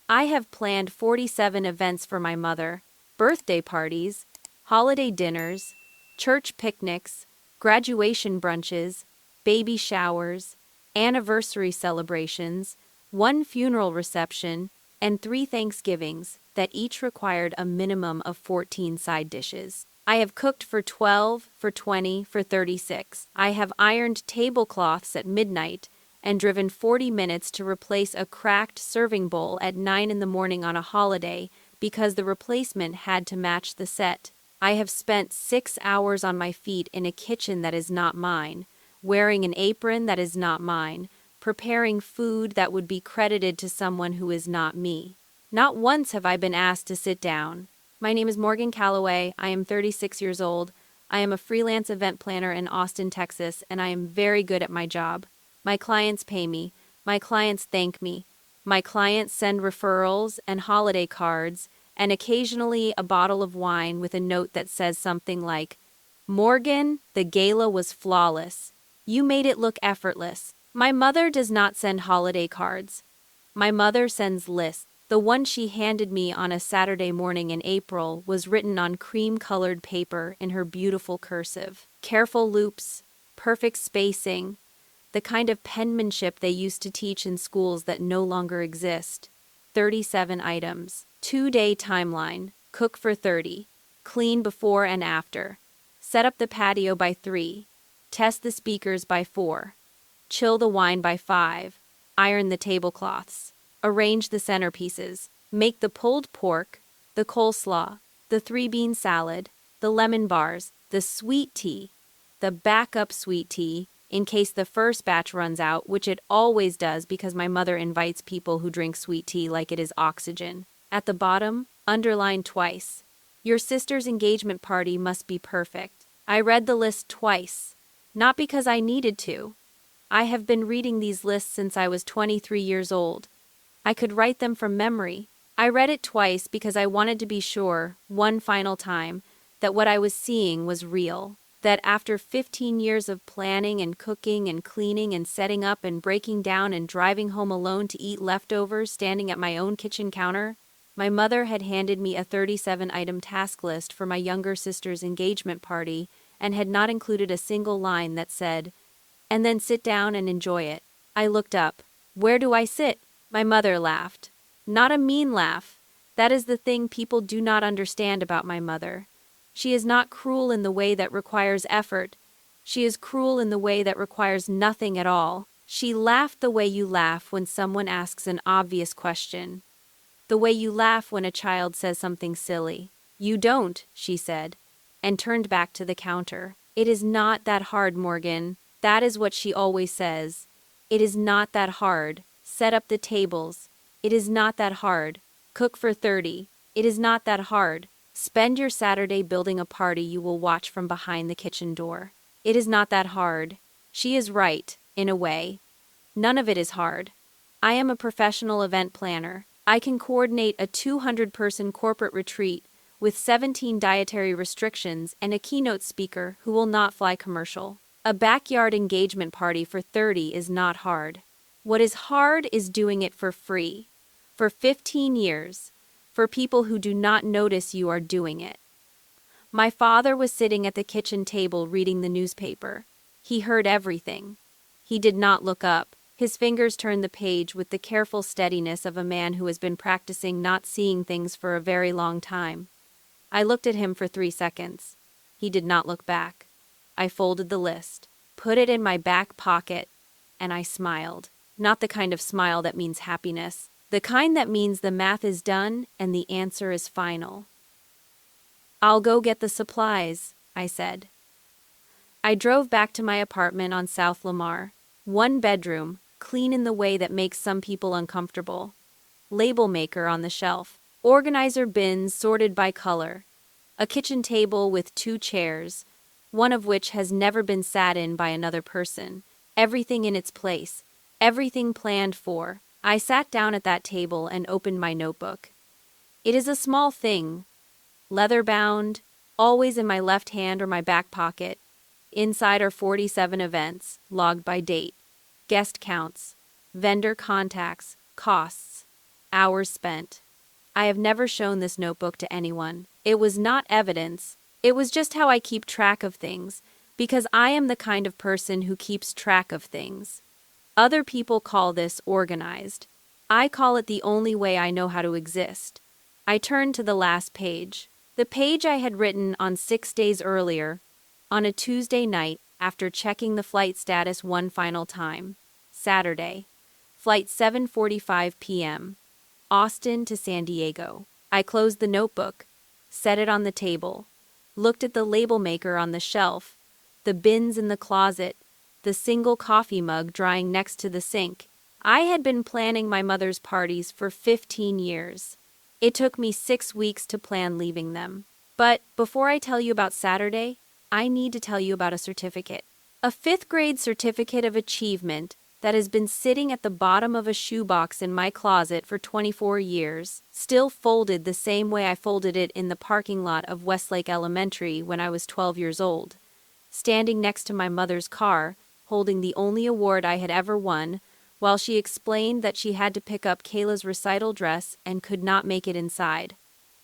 I have planned 47 events for my mother: birthday parties, holiday dinners, church picnics, graduation brunches, baby showers, anniversary celebrations, one funeral reception, and 3 Thanksgivings that each required a minimum of 14 side dishes. I have cooked for 12, for 20, for 36. I have ironed tablecloths at midnight and driven 40 minutes to replace a cracked serving bowl at 9 in the morning on a holiday because the replacement had to match the set. I have spent 6 hours on my feet in a kitchen that is not mine, wearing an apron that is not mine, preparing food that would be credited to someone who is not me. Not once have I been asked to sit down. My name is Morgan Calloway. I am 36 years old. I am a freelance event planner in Austin, Texas, and I am very good at my job. My clients pay me. My clients thank me. My clients send referrals and holiday cards, and occasionally a bottle of wine with a note that says something like, "Morgan, the gala was flawless. You made it look effortless." My mother does not send holiday cards. My mother sends lists. The one she handed me on a Saturday morning in April was written on cream-colored paper in her beautiful cursive. Careful loops, perfect spacing, the kind of penmanship they used to teach in schools that no longer exist. 37 items. 2-day timeline. Cook for 30. Clean before and after. Set up the patio by 3. Test the speakers by 4. Chill the wine by 5. Iron the tablecloths. Arrange the centerpieces. Make the pulled pork, the coleslaw, the 3-bean salad, the lemon bars, the sweet tea, the backup sweet tea, in case the first batch runs out, which it always does because my mother invites people who drink sweet tea like it is oxygen. At the bottom, underline twice. Your sister's engagement party must be perfect. I read the list twice, not because I needed to. I have been reading these lists since I was 23 years old. I could write them from memory. I read it twice because I wanted to be sure, one final time, that what I was seeing was real. That after 15 years of planning and cooking and cleaning and setting up and breaking down and driving home alone to eat leftovers standing at my own kitchen counter, my mother had handed me a 37-item task list for my younger sister's engagement party and had not included a single line that said, "And then sit down and enjoy it." I looked up. "Where do I sit?" My mother laughed. Not a mean laugh. That is the thing people do not understand about my mother. She is not cruel in the way that requires effort. She is cruel in the way that requires nothing at all. She laughed the way you laugh when someone asks an obvious question. The way you laugh when a child says something silly. "You don't," she said, and turned back to the counter. "It is not that hard, Morgan." That is what she always says. "It is not that hard. Set up the tables. It is not that hard. Cook for 30. It is not that hard. Spend your Saturday building a party you will watch from behind the kitchen door. It is not that hard." She is right, in a way. None of it is hard. I am a professional event planner. I can coordinate a 200-person corporate retreat with 17 dietary restrictions and a keynote speaker who will not fly commercial. A backyard engagement party for 30 is not hard. What is hard is doing it for free, for 15 years, for people who do not notice you are doing it. My father was sitting at the kitchen table reading the newspaper. He heard everything. He did not look up. His fingers turned the page with the careful steadiness of a man who has been practicing not seeing things for a very long time. I looked at him for 3 seconds. He did not look back. I folded the list, put it in my back pocket, and I smiled. Not the kind of smile that means happiness. The kind that means the math is done and the answer is final. "I'll go get the supplies," I said. I drove back to my apartment on South Lamar. 1 bedroom, clean in the way that makes some people uncomfortable. Label maker on the shelf. Organizer bins sorted by color. A kitchen table with 2 chairs, one of which has never been sat in by another person. Everything in its place. Everything planned for. I sat down at that table and opened my notebook. It is a small thing. Leather-bound, always in my left hand or my back pocket. Inside are 47 events, logged by date. Guest counts. Vendor contacts. Costs. Hours spent. I have never shown this notebook to anyone. It was not evidence. It was just how I keep track of things, because I am the kind of person who keeps track of things. Other people call this organized. I call it the only way I know how to exist. I turned to the last page. The page I had written on 6 days earlier, on a Tuesday night after checking the flight status one final time. Saturday. Flight 7:45 p.m. Austin to San Diego. I closed the notebook, set it on the table, looked at the label maker on the shelf, the bins in the closet, the single coffee mug drying next to the sink. I had been planning my mother's parties for 15 years. It took me 6 weeks to plan leaving them. But before I tell you about Saturday, I need to tell you about a certificate. A 5th grade certificate of achievement that has been sitting at the bottom of a shoebox in my closet for 24 years, still folded the same way I folded it in the parking lot of Westlake Elementary when I was 12 years old. Standing next to my mother's car, holding the only award I had ever won, while she explained that she had to pick up Kayla's recital dress and could not make it inside.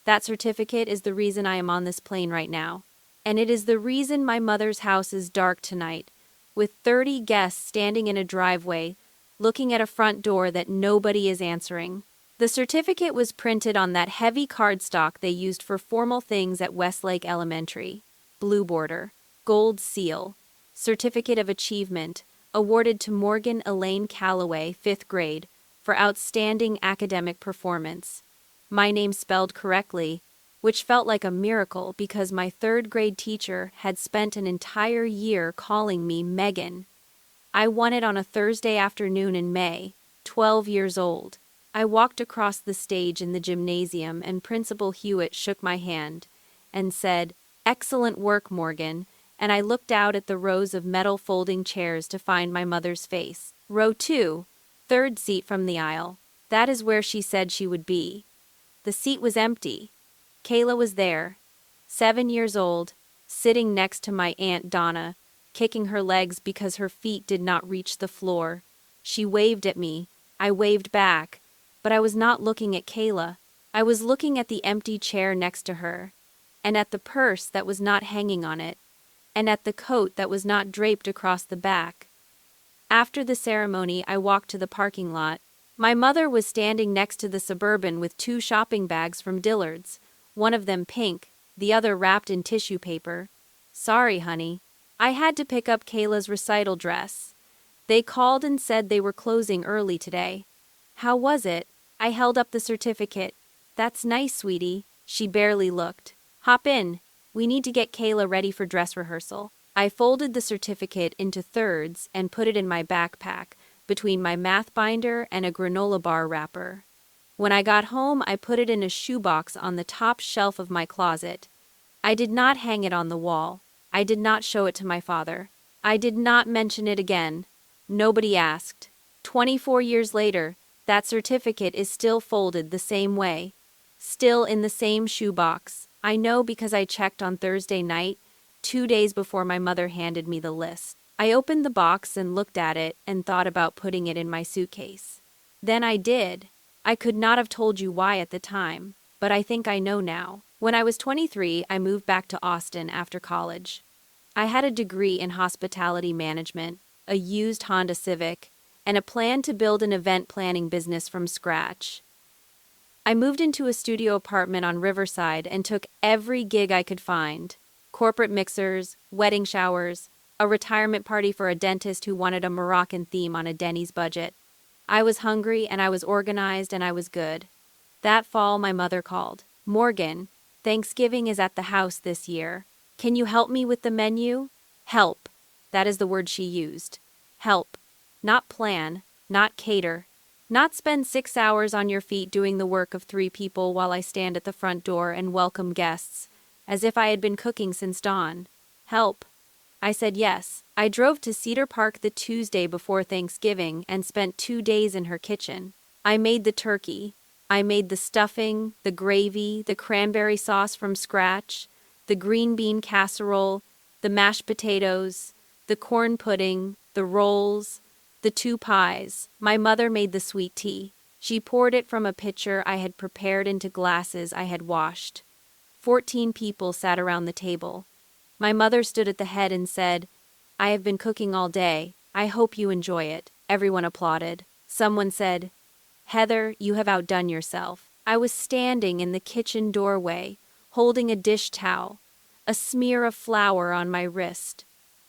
That certificate is the reason I am on this plane right now. And it is the reason my mother's house is dark tonight, with 30 guests standing in a driveway, looking at a front door that nobody is answering. The certificate was printed on that heavy cardstock they used for formal things at Westlake Elementary. Blue border, gold seal, Certificate of Achievement, awarded to Morgan Elaine Calloway, 5th grade, for outstanding academic performance. My name spelled correctly, which felt like a miracle because my 3rd grade teacher had spent an entire year calling me Megan. I won it on a Thursday afternoon in May, 12 years old. I walked across the stage in the gymnasium and Principal Hewitt shook my hand and said, "Excellent work, Morgan," and I looked out at the rows of metal folding chairs to find my mother's face. Row 2, 3rd seat from the aisle. That is where she said she would be. The seat was empty. Kayla was there, 7 years old, sitting next to my Aunt Donna, kicking her legs because her feet did not reach the floor. She waved at me. I waved back, but I was not looking at Kayla. I was looking at the empty chair next to her, and at the purse that was not hanging on it, and at the coat that was not draped across the back. After the ceremony, I walked to the parking lot. My mother was standing next to the Suburban with 2 shopping bags from Dillard's, one of them pink, the other wrapped in tissue paper. "Sorry, honey. I had to pick up Kayla's recital dress. They called and said they were closing early today." "How was it?" I held up the certificate. "That's nice, sweetie." She barely looked. "Hop in. We need to get Kayla ready for dress rehearsal." I folded the certificate into thirds and put it in my backpack, between my math binder and a granola bar wrapper. When I got home, I put it in a shoebox on the top shelf of my closet. I did not hang it on the wall. I did not show it to my father. I did not mention it again. Nobody asked. 24 years later, that certificate is still folded the same way. Still in the same shoebox. I know because I checked on Thursday night, 2 days before my mother handed me the list. I opened the box and looked at it and thought about putting it in my suitcase. Then I did. I could not have told you why at the time, but I think I know now. When I was 23, I moved back to Austin after college. I had a degree in hospitality management, a used Honda Civic, and a plan to build an event planning business from scratch. I moved into a studio apartment on Riverside and took every gig I could find. Corporate mixers, wedding showers, a retirement party for a dentist who wanted a Moroccan theme on a Denny's budget. I was hungry and I was organized and I was good. That fall, my mother called. "Morgan, Thanksgiving is at the house this year. Can you help me with the menu?" Help. That is the word she used. Help. Not plan, not cater, not spend 6 hours on your feet doing the work of 3 people while I stand at the front door and welcome guests, as if I had been cooking since dawn. Help. I said yes. I drove to Cedar Park the Tuesday before Thanksgiving and spent 2 days in her kitchen. I made the turkey. I made the stuffing, the gravy, the cranberry sauce from scratch, the green bean casserole, the mashed potatoes, the corn pudding, the rolls, the 2 pies. My mother made the sweet tea. She poured it from a pitcher I had prepared into glasses I had washed. 14 people sat around the table. My mother stood at the head and said, "I have been cooking all day. I hope you enjoy it." Everyone applauded. Someone said, "Heather, you have outdone yourself." I was standing in the kitchen doorway, holding a dish towel, a smear of flour on my wrist.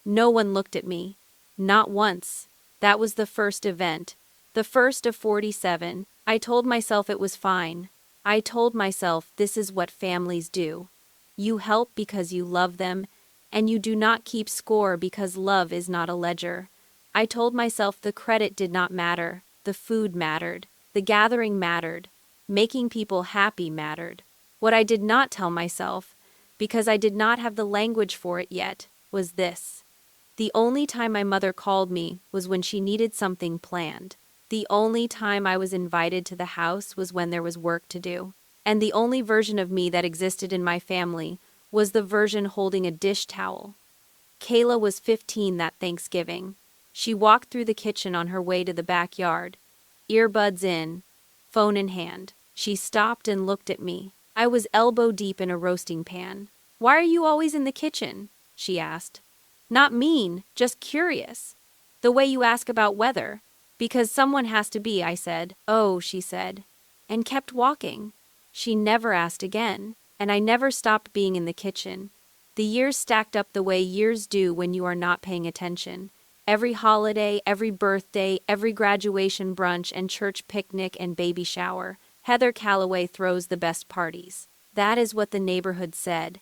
No one looked at me. Not once. That was the first event. The first of 47. I told myself it was fine. I told myself this is what families do. You help because you love them, and you do not keep score because love is not a ledger. I told myself the credit did not matter, the food mattered, the gathering mattered, making people happy mattered. What I did not tell myself, because I did not have the language for it yet, was this. The only time my mother called me was when she needed something planned. The only time I was invited to the house was when there was work to do. And the only version of me that existed in my family was the version holding a dish towel. Kayla was 15 that Thanksgiving. She walked through the kitchen on her way to the backyard, earbuds in, phone in hand. She stopped and looked at me. I was elbow deep in a roasting pan. "Why are you always in the kitchen?" she asked. "Not mean, just curious. The way you ask about weather." "Because someone has to be," I said. "Oh," she said, and kept walking. She never asked again, and I never stopped being in the kitchen. The years stacked up the way years do when you are not paying attention. Every holiday, every birthday, every graduation brunch and church picnic and baby shower. Heather Calloway throws the best parties. That is what the neighborhood said.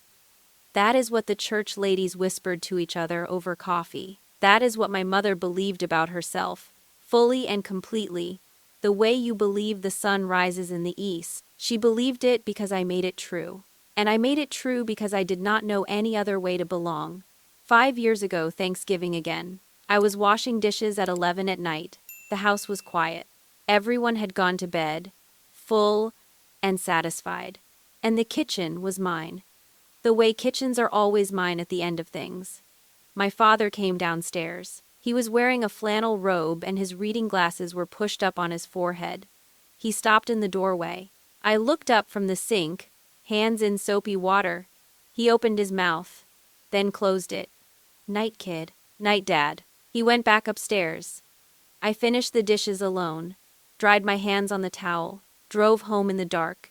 That is what the church ladies whispered to each other over coffee. That is what my mother believed about herself, fully and completely. The way you believe the sun rises in the east. She believed it because I made it true. And I made it true because I did not know any other way to belong. 5 years ago, Thanksgiving again. I was washing dishes at 11 at night. The house was quiet. Everyone had gone to bed, full and satisfied. And the kitchen was mine. The way kitchens are always mine at the end of things. My father came downstairs. He was wearing a flannel robe and his reading glasses were pushed up on his forehead. He stopped in the doorway. I looked up from the sink, hands in soapy water. He opened his mouth, then closed it. "Night, kid." "Night, Dad." He went back upstairs. I finished the dishes alone, dried my hands on the towel, drove home in the dark.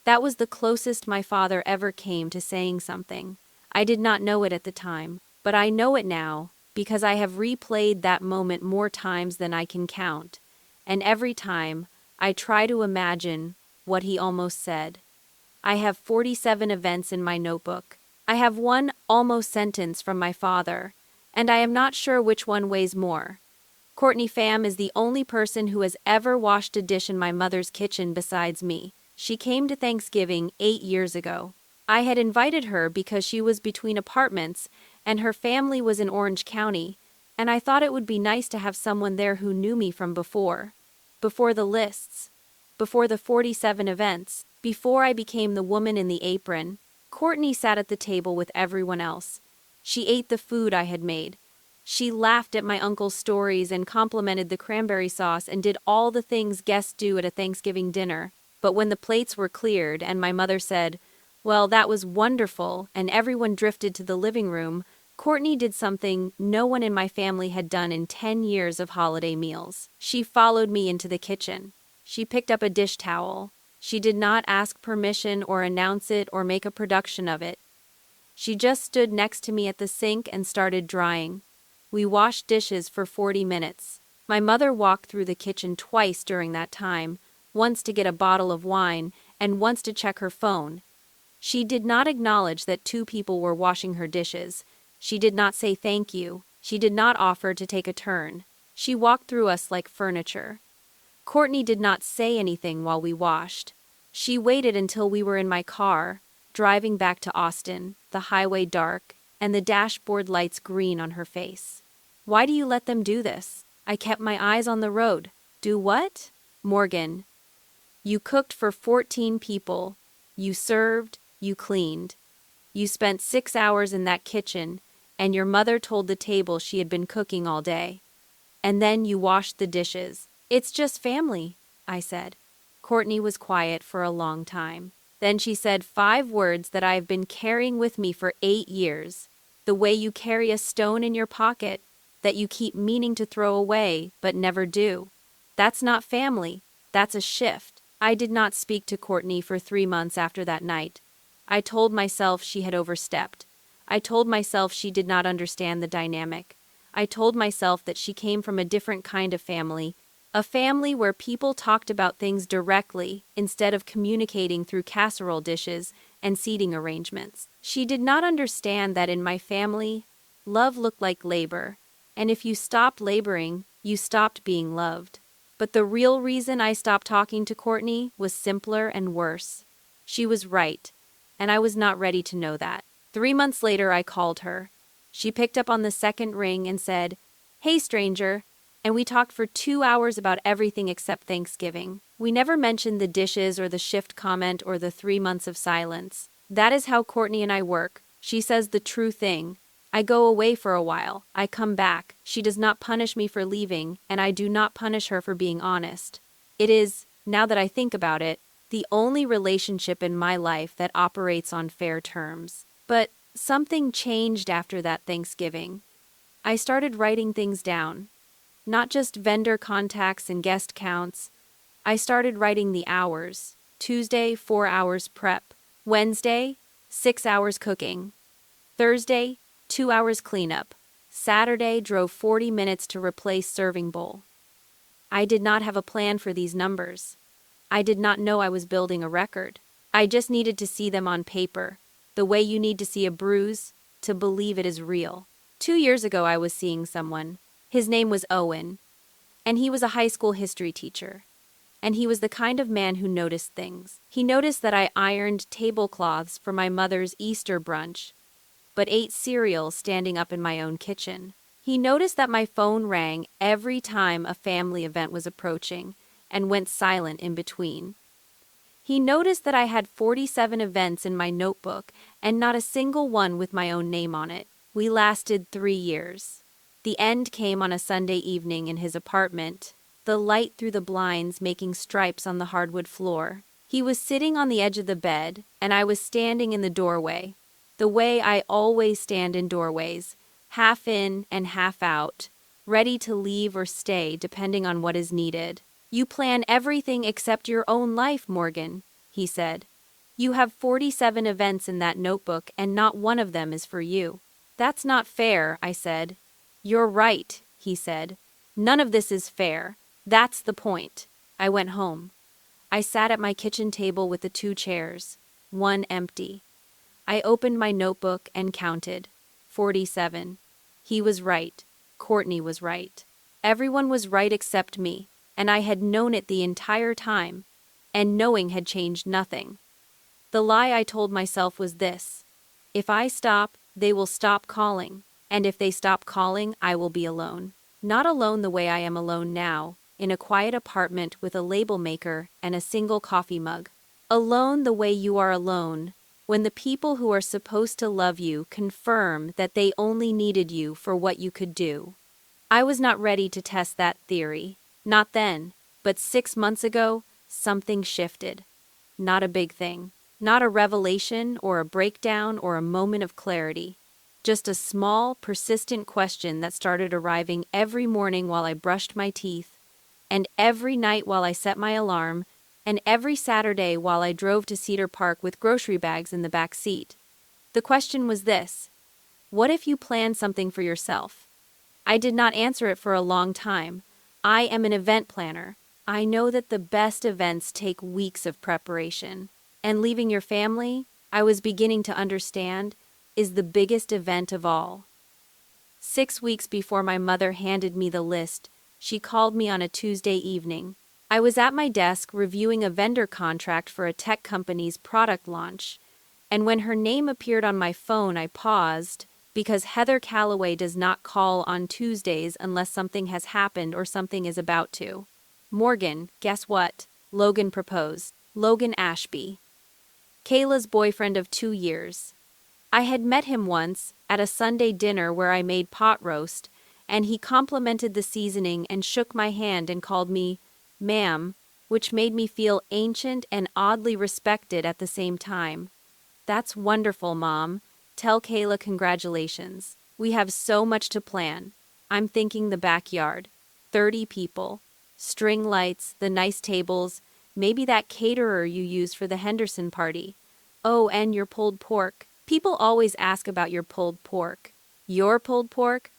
That was the closest my father ever came to saying something. I did not know it at the time, but I know it now because I have replayed that moment more times than I can count, and every time I try to imagine what he almost said. I have 47 events in my notebook. I have one almost sentence from my father, and I am not sure which one weighs more. Courtney Pham is the only person who has ever washed a dish in my mother's kitchen besides me. She came to Thanksgiving 8 years ago. I had invited her because she was between apartments and her family was in Orange County, and I thought it would be nice to have someone there who knew me from before. Before the lists. Before the 47 events. Before I became the woman in the apron. Courtney sat at the table with everyone else. She ate the food I had made. She laughed at my uncle's stories and complimented the cranberry sauce and did all the things guests do at a Thanksgiving dinner. But when the plates were cleared and my mother said, "Well, that was wonderful," and everyone drifted to the living room, Courtney did something no one in my family had done in 10 years of holiday meals. She followed me into the kitchen. She picked up a dish towel. She did not ask permission or announce it or make a production of it. She just stood next to me at the sink and started drying. We washed dishes for 40 minutes. My mother walked through the kitchen twice during that time, once to get a bottle of wine and once to check her phone. She did not acknowledge that 2 people were washing her dishes. She did not say thank you. She did not offer to take a turn. She walked through us like furniture. Courtney did not say anything while we washed. She waited until we were in my car, driving back to Austin, the highway dark, and the dashboard lights green on her face. "Why do you let them do this?" I kept my eyes on the road. "Do what?" "Morgan, you cooked for 14 people. You served, you cleaned. You spent 6 hours in that kitchen, and your mother told the table she had been cooking all day. And then you washed the dishes. It's just family. I said. Courtney was quiet for a long time. Then she said 5 words that I have been carrying with me for 8 years. The way you carry a stone in your pocket that you keep meaning to throw away but never do. That's not family. That's a shift. I did not speak to Courtney for 3 months after that night. I told myself she had overstepped. I told myself she did not understand the dynamic. I told myself that she came from a different kind of family, a family where people talked about things directly instead of communicating through casserole dishes and seating arrangements. She did not understand that in my family, love looked like labor, and if you stopped laboring, you stopped being loved. But the real reason I stopped talking to Courtney was simpler and worse. She was right, and I was not ready to know that. 3 months later, I called her. She picked up on the second ring and said, "Hey, stranger," and we talked for 2 hours about everything except Thanksgiving. We never mentioned the dishes or the shift comment or the 3 months of silence. That is how Courtney and I work. She says the true thing. I go away for a while. I come back. She does not punish me for leaving, and I do not punish her for being honest. It is, now that I think about it, the only relationship in my life that operates on fair terms. But something changed after that Thanksgiving. I started writing things down. Not just vendor contacts and guest counts. I started writing the hours. Tuesday, 4 hours prep. Wednesday, 6 hours cooking. Thursday, 2 hours cleanup. Saturday, drove 40 minutes to replace serving bowl. I did not have a plan for these numbers. I did not know I was building a record. I just needed to see them on paper, the way you need to see a bruise to believe it is real. 2 years ago, I was seeing someone. His name was Owen, and he was a high school history teacher. And he was the kind of man who noticed things. He noticed that I ironed tablecloths for my mother's Easter brunch, but ate cereal standing up in my own kitchen. He noticed that my phone rang every time a family event was approaching and went silent in between. He noticed that I had 47 events in my notebook and not a single one with my own name on it. We lasted 3 years. The end came on a Sunday evening in his apartment, the light through the blinds making stripes on the hardwood floor. He was sitting on the edge of the bed, and I was standing in the doorway, the way I always stand in doorways, half in and half out, ready to leave or stay depending on what is needed. "You plan everything except your own life, Morgan," he said. "You have 47 events in that notebook and not one of them is for you." "That's not fair," I said. "You're right," he said. "None of this is fair. That's the point." I went home. I sat at my kitchen table with the 2 chairs, one empty. I opened my notebook and counted. 47. He was right. Courtney was right. Everyone was right except me, and I had known it the entire time, and knowing had changed nothing. The lie I told myself was this: if I stop, they will stop calling, and if they stop calling, I will be alone. Not alone the way I am alone now, in a quiet apartment with a label maker and a single coffee mug. Alone the way you are alone, when the people who are supposed to love you confirm that they only needed you for what you could do. I was not ready to test that theory. Not then, but 6 months ago, something shifted. Not a big thing. Not a revelation or a breakdown or a moment of clarity. Just a small, persistent question that started arriving every morning while I brushed my teeth, and every night while I set my alarm, and every Saturday while I drove to Cedar Park with grocery bags in the back seat. The question was this: what if you plan something for yourself? I did not answer it for a long time. I am an event planner. I know that the best events take weeks of preparation. And leaving your family, I was beginning to understand, is the biggest event of all. 6 weeks before my mother handed me the list, she called me on a Tuesday evening. I was at my desk reviewing a vendor contract for a tech company's product launch, and when her name appeared on my phone, I paused, because Heather Calloway does not call on Tuesdays unless something has happened or something is about to. "Morgan, guess what?" Logan proposed. Logan Ashby. Kayla's boyfriend of 2 years. I had met him once at a Sunday dinner where I made pot roast, and he complimented the seasoning and shook my hand and called me, "Ma'am," which made me feel ancient and oddly respected at the same time. That's wonderful, Mom. Tell Kayla congratulations. We have so much to plan. I'm thinking the backyard. 30 people. String lights, the nice tables, maybe that caterer you used for the Henderson party. Oh, and your pulled pork. People always ask about your pulled pork. Your pulled pork?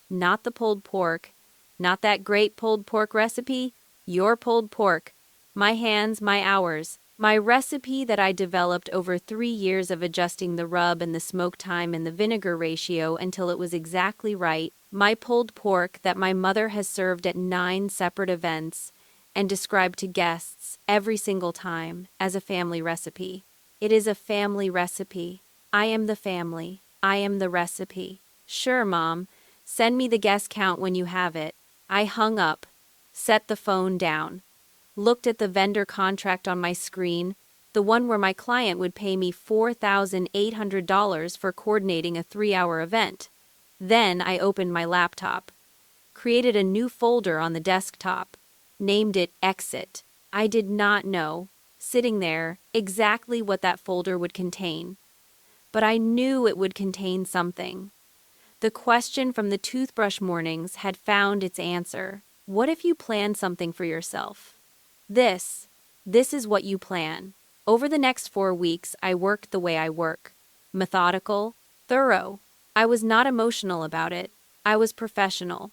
Not the pulled pork. Not that great pulled pork recipe. Your pulled pork. My hands, my hours. My recipe that I developed over 3 years of adjusting the rub and the smoke time and the vinegar ratio until it was exactly right. My pulled pork that my mother has served at 9 separate events and described to guests every single time as a family recipe. It is a family recipe. I am the family. I am the recipe. Sure, Mom. Send me the guest count when you have it. I hung up, set the phone down, looked at the vendor contract on my screen, the one where my client would pay me $4,800 for coordinating a 3-hour event. Then I opened my laptop, created a new folder on the desktop, named it Exit. I did not know, sitting there, exactly what that folder would contain. But I knew it would contain something. The question from the toothbrush mornings had found its answer. What if you plan something for yourself? This is what you plan. Over the next 4 weeks, I worked the way I work. Methodical, thorough. I was not emotional about it. I was professional.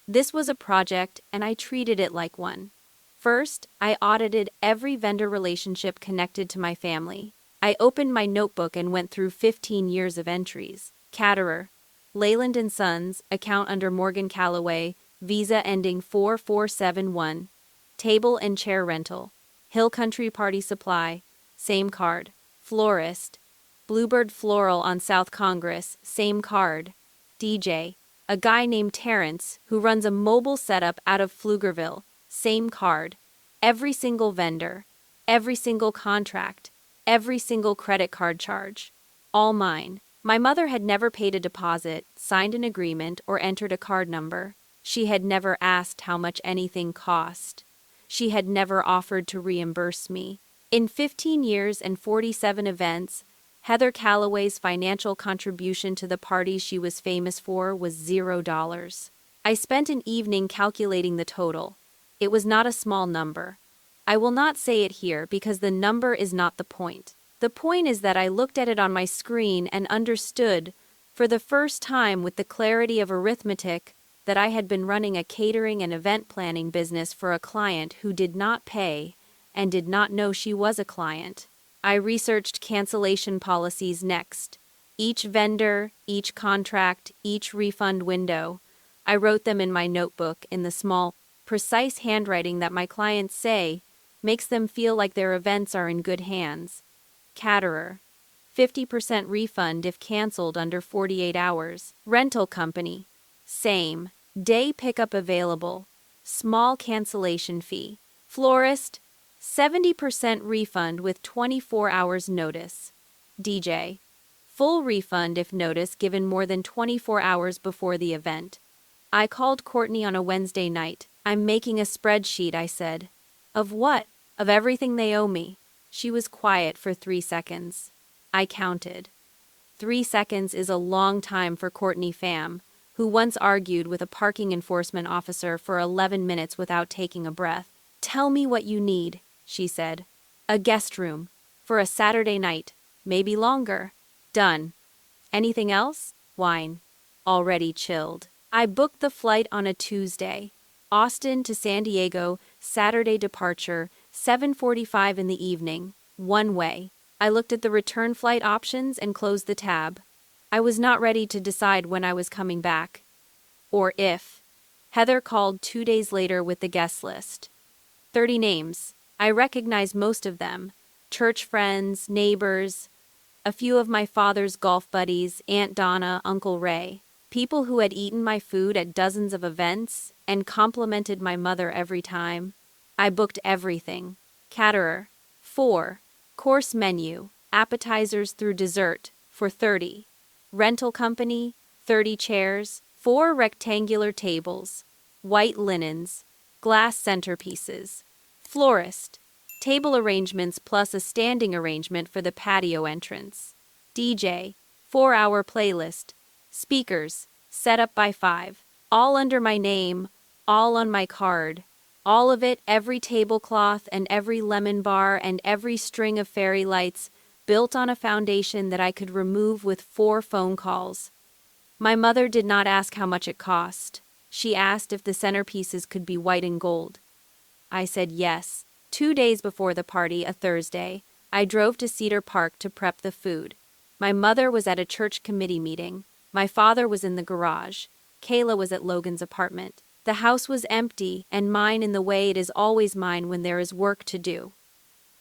This was a project, and I treated it like one. First, I audited every vendor relationship connected to my family. I opened my notebook and went through 15 years of entries. Caterer, Leyland & Sons, account under Morgan Calloway, Visa ending 4471. Table and chair rental. Hill Country Party Supply, same card. Florist, Bluebird Floral on South Congress, same card. DJ, a guy named Terrence who runs a mobile setup out of Pflugerville, same card. Every single vendor, every single contract, every single credit card charge. All mine. My mother had never paid a deposit, signed an agreement, or entered a card number. She had never asked how much anything cost. She had never offered to reimburse me. In 15 years and 47 events, Heather Calloway's financial contribution to the parties she was famous for was $0. I spent an evening calculating the total. It was not a small number. I will not say it here because the number is not the point. The point is that I looked at it on my screen and understood, for the first time with the clarity of arithmetic, that I had been running a catering and event planning business for a client who did not pay and did not know she was a client. I researched cancellation policies next. Each vendor, each contract, each refund window. I wrote them in my notebook in the small, precise handwriting that my clients say makes them feel like their events are in good hands. Caterer, 50% refund if canceled under 48 hours. Rental company, same. Day pickup available. Small cancellation fee. Florist, 70% refund with 24 hours notice. DJ, full refund if notice given more than 24 hours before the event. I called Courtney on a Wednesday night. I'm making a spreadsheet, I said. Of what? Of everything they owe me. She was quiet for 3 seconds. I counted. 3 seconds is a long time for Courtney Pham, who once argued with a parking enforcement officer for 11 minutes without taking a breath. Tell me what you need, she said. A guest room. For a Saturday night. Maybe longer. Done. Anything else? Wine. Already chilled. I booked the flight on a Tuesday. Austin to San Diego, Saturday departure, 7:45 in the evening, one way. I looked at the return flight options and closed the tab. I was not ready to decide when I was coming back. Or if. Heather called 2 days later with the guest list. 30 names. I recognized most of them. Church friends, neighbors, a few of my father's golf buddies, Aunt Donna, Uncle Ray. People who had eaten my food at dozens of events and complimented my mother every time. I booked everything. Caterer, 4. Course menu, appetizers through dessert, for 30. Rental company, 30 chairs, 4 rectangular tables, white linens, glass centerpieces, Florist. Table arrangements plus a standing arrangement for the patio entrance. DJ. 4-hour playlist. Speakers. Set up by 5. All under my name, all on my card. All of it, every tablecloth and every lemon bar and every string of fairy lights, built on a foundation that I could remove with 4 phone calls. My mother did not ask how much it cost. She asked if the centerpieces could be white and gold. I said yes. 2 days before the party, a Thursday, I drove to Cedar Park to prep the food. My mother was at a church committee meeting. My father was in the garage. Kayla was at Logan's apartment. The house was empty and mine in the way it is always mine when there is work to do.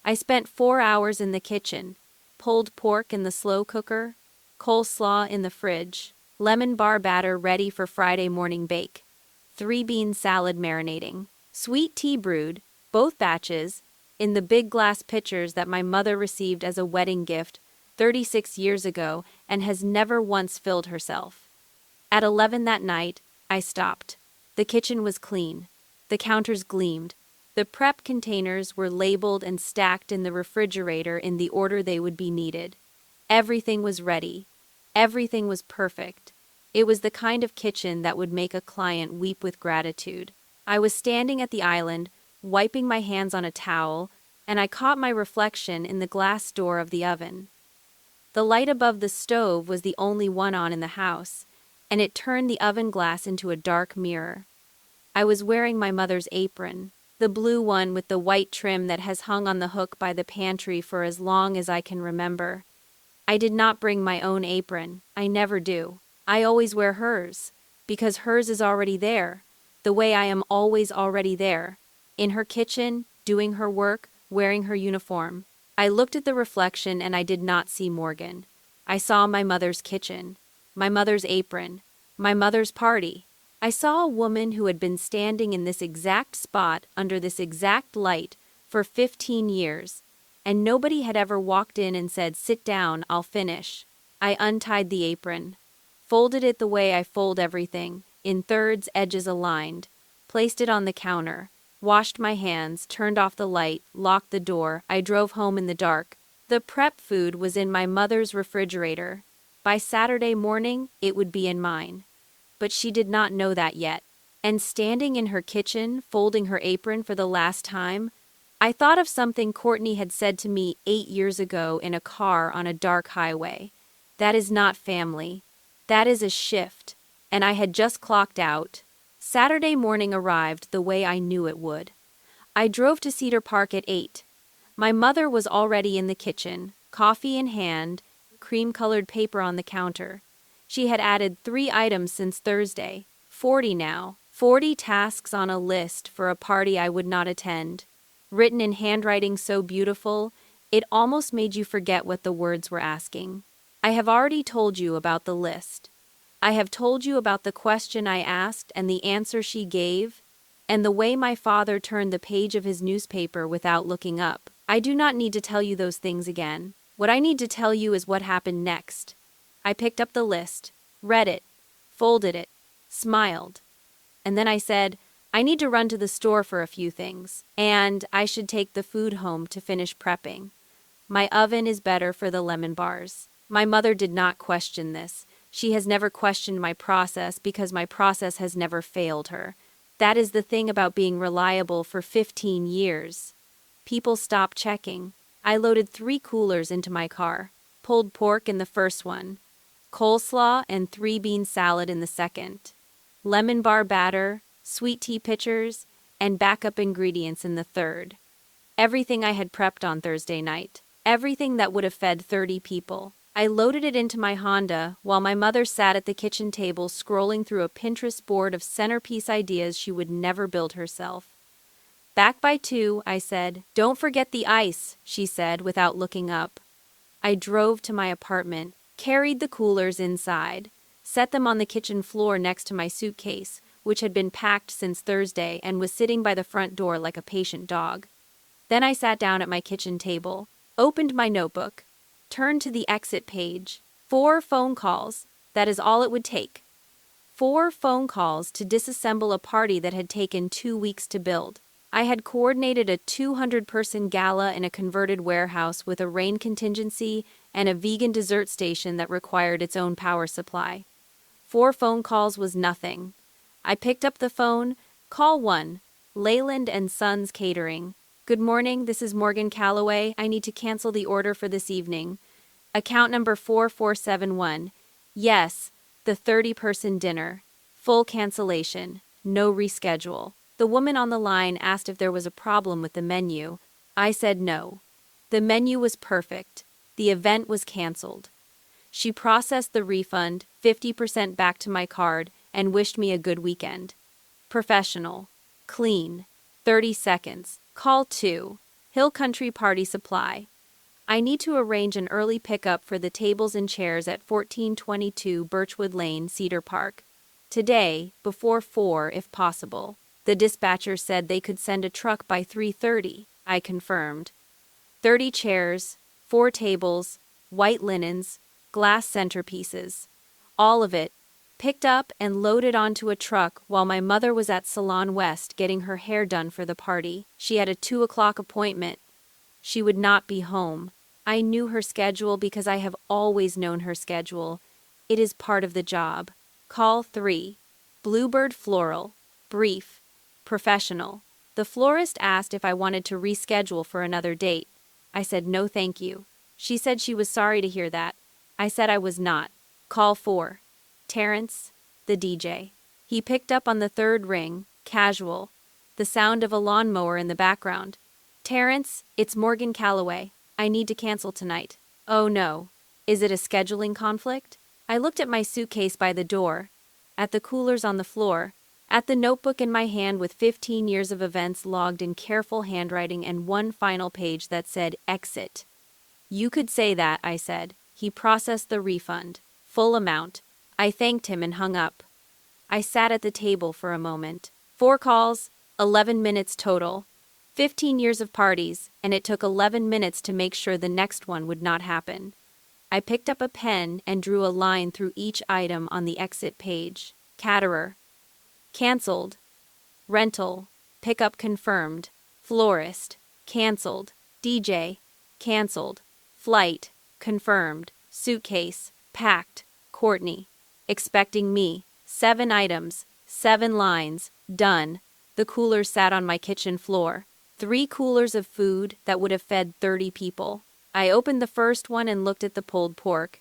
I spent 4 hours in the kitchen, pulled pork in the slow cooker, coleslaw in the fridge, lemon bar batter ready for Friday morning bake, 3-bean salad marinating, sweet tea brewed, both batches, in the big glass pitchers that my mother received as a wedding gift 36 years ago and has never once filled herself. At 11 that night, I stopped. The kitchen was clean. The counters gleamed. The prep containers were labeled and stacked in the refrigerator in the order they would be needed. Everything was ready. Everything was perfect. It was the kind of kitchen that would make a client weep with gratitude. I was standing at the island, wiping my hands on a towel, and I caught my reflection in the glass door of the oven. The light above the stove was the only one on in the house, and it turned the oven glass into a dark mirror. I was wearing my mother's apron, the blue one with the white trim that has hung on the hook by the pantry for as long as I can remember. I did not bring my own apron. I never do. I always wear hers, because hers is already there, the way I am always already there, in her kitchen, doing her work, wearing her uniform. I looked at the reflection and I did not see Morgan. I saw my mother's kitchen, my mother's apron, my mother's party. I saw a woman who had been standing in this exact spot under this exact light for 15 years, and nobody had ever walked in and said, "Sit down, I'll finish." I untied the apron, folded it the way I fold everything, in thirds, edges aligned, placed it on the counter, washed my hands, turned off the light, locked the door. I drove home in the dark. The prep food was in my mother's refrigerator. By Saturday morning, it would be in mine. But she did not know that yet. And standing in her kitchen, folding her apron for the last time, I thought of something Courtney had said to me 8 years ago in a car on a dark highway. That is not family. That is a shift. And I had just clocked out. Saturday morning arrived the way I knew it would. I drove to Cedar Park at 8. My mother was already in the kitchen, coffee in hand, cream-colored paper on the counter. She had added 3 items since Thursday, 40 now, 40 tasks on a list for a party I would not attend, written in handwriting so beautiful, it almost made you forget what the words were asking. I have already told you about the list. I have told you about the question I asked and the answer she gave, and the way my father turned the page of his newspaper without looking up. I do not need to tell you those things again. What I need to tell you is what happened next. I picked up the list, read it, folded it, smiled. And then I said, I need to run to the store for a few things, and I should take the food home to finish prepping. My oven is better for the lemon bars. My mother did not question this. She has never questioned my process because my process has never failed her. That is the thing about being reliable for 15 years. People stop checking. I loaded 3 coolers into my car, pulled pork in the first one, coleslaw and 3-bean salad in the second, lemon bar batter, sweet tea pitchers, and backup ingredients in the third. Everything I had prepped on Thursday night. Everything that would have fed 30 people. I loaded it into my Honda while my mother sat at the kitchen table scrolling through a Pinterest board of centerpiece ideas she would never build herself. Back by 2, I said. Don't forget the ice, she said without looking up. I drove to my apartment, carried the coolers inside, set them on the kitchen floor next to my suitcase, which had been packed since Thursday and was sitting by the front door like a patient dog. Then I sat down at my kitchen table, opened my notebook, turned to the exit page. 4 phone calls, that is all it would take. 4 phone calls to disassemble a party that had taken 2 weeks to build. I had coordinated a 200-person gala in a converted warehouse with a rain contingency and a vegan dessert station that required its own power supply. 4 phone calls was nothing. I picked up the phone. Call 1. Leyland and Sons Catering. Good morning, this is Morgan Calloway. I need to cancel the order for this evening. Account number 4471. Yes, the 30-person dinner. Full cancellation. No reschedule. The woman on the line asked if there was a problem with the menu. I said no. The menu was perfect. The event was canceled. She processed the refund, 50% back to my card, and wished me a good weekend. Professional. Clean. 30 seconds. Call 2. Hill Country Party Supply. I need to arrange an early pickup for the tables and chairs at 1422 Birchwood Lane, Cedar Park. Today, before 4 if possible. The dispatcher said they could send a truck by 3:30. I confirmed. 30 chairs, 4 tables, white linens, glass centerpieces. All of it, picked up and loaded onto a truck while my mother was at Salon West getting her hair done for the party. She had a 2 o'clock appointment. She would not be home. I knew her schedule because I have always known her schedule. It is part of the job. Call 3. Bluebird Floral. Brief. Professional. The florist asked if I wanted to reschedule for another date. I said no thank you. She said she was sorry to hear that. I said I was not. Call 4. Terrence, the DJ. He picked up on the 3rd ring, casual. The sound of a lawnmower in the background. Terrence, it's Morgan Calloway. I need to cancel tonight. Oh no. Is it a scheduling conflict? I looked at my suitcase by the door, at the coolers on the floor, at the notebook in my hand with 15 years of events logged in careful handwriting and one final page that said exit. You could say that, I said. He processed the refund. Full amount. I thanked him and hung up. I sat at the table for a moment. 4 calls, 11 minutes total. 15 years of parties, and it took 11 minutes to make sure the next one would not happen. I picked up a pen and drew a line through each item on the exit page. Caterer. Cancelled. Rental. Pickup confirmed. Florist. Cancelled. DJ. Cancelled. Flight. Confirmed. Suitcase. Packed. Courtney. Expecting me. 7 items. 7 lines. Done. The coolers sat on my kitchen floor. 3 coolers of food that would have fed 30 people. I opened the first one and looked at the pulled pork.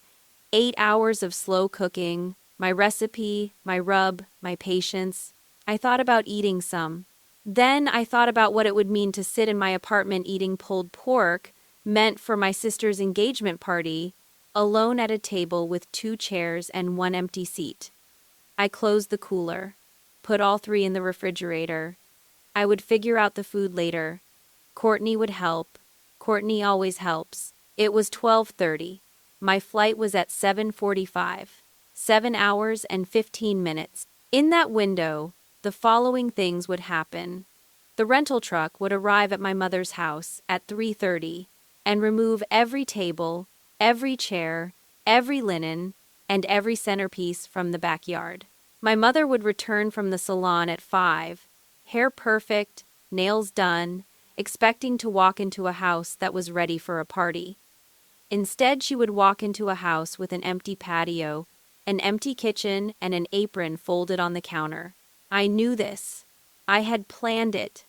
8 hours of slow cooking, my recipe, my rub, my patience. I thought about eating some. Then I thought about what it would mean to sit in my apartment eating pulled pork, meant for my sister's engagement party, alone at a table with 2 chairs and 1 empty seat. I closed the cooler, put all 3 in the refrigerator. I would figure out the food later. Courtney would help. Courtney always helps. It was 12:30. My flight was at 7:45. 7 hours and 15 minutes. In that window, the following things would happen. The rental truck would arrive at my mother's house at 3:30 and remove every table, every chair, every linen, and every centerpiece from the backyard. My mother would return from the salon at 5, hair perfect, nails done, expecting to walk into a house that was ready for a party. Instead, she would walk into a house with an empty patio, an empty kitchen, and an apron folded on the counter. I knew this. I had planned it.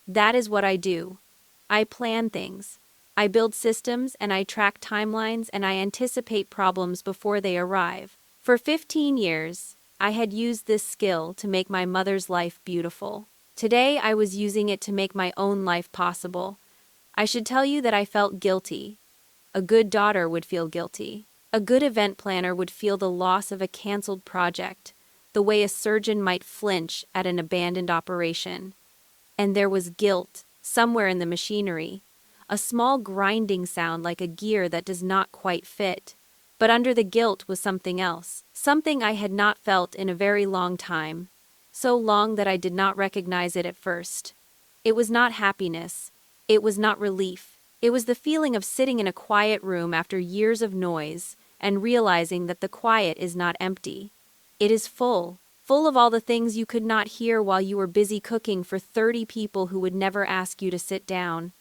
That is what I do. I plan things. I build systems and I track timelines and I anticipate problems before they arrive. For 15 years, I had used this skill to make my mother's life beautiful. Today, I was using it to make my own life possible. I should tell you that I felt guilty. A good daughter would feel guilty. A good event planner would feel the loss of a canceled project, the way a surgeon might flinch at an abandoned operation. And there was guilt, somewhere in the machinery, a small grinding sound like a gear that does not quite fit. But under the guilt was something else, something I had not felt in a very long time. So long that I did not recognize it at first. It was not happiness. It was not relief. It was the feeling of sitting in a quiet room after years of noise and realizing that the quiet is not empty. It is full. full of all the things you could not hear while you were busy cooking for 30 people who would never ask you to sit down.